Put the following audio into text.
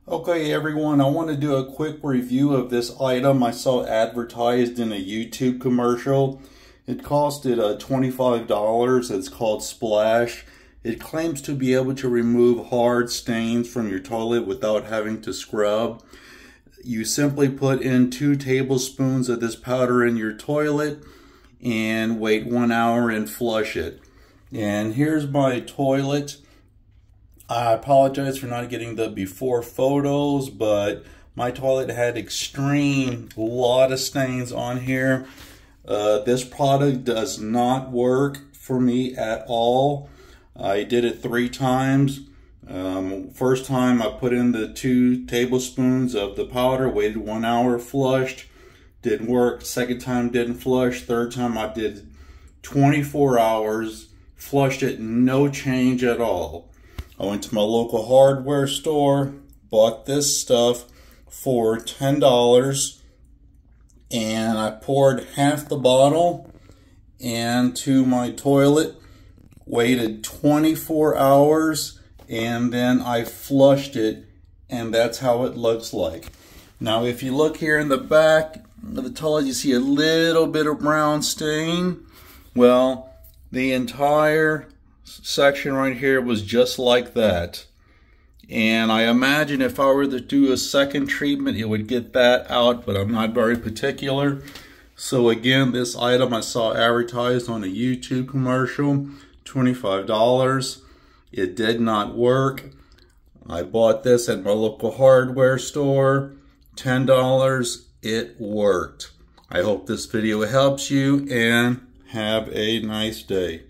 Okay everyone, I want to do a quick review of this item I saw advertised in a YouTube commercial. It costed $25. It's called Splash. It claims to be able to remove hard stains from your toilet without having to scrub. You simply put in 2 tablespoons of this powder in your toilet and wait 1 hour and flush it. And here's my toilet. I apologize for not getting the before photos, but my toilet had extreme lot of stains on here. This product does not work for me at all. I did it 3 times. First time I put in the 2 tablespoons of the powder, waited 1 hour, flushed, didn't work. Second time didn't flush. Third time I did 24 hours, flushed it, no change at all. I went to my local hardware store, bought this stuff for $10, and I poured half the bottle into my toilet, waited 24 hours, and then I flushed it, and that's how it looks like. Now, if you look here in the back of the toilet, you see a little bit of brown stain. Well, the entire section right here was just like that, and I imagine if I were to do a second treatment it would get that out, but I'm not very particular. So again, this item I saw advertised on a YouTube commercial, $25. It did not work. I bought this at my local hardware store, $10. It worked. I hope this video helps you, and have a nice day.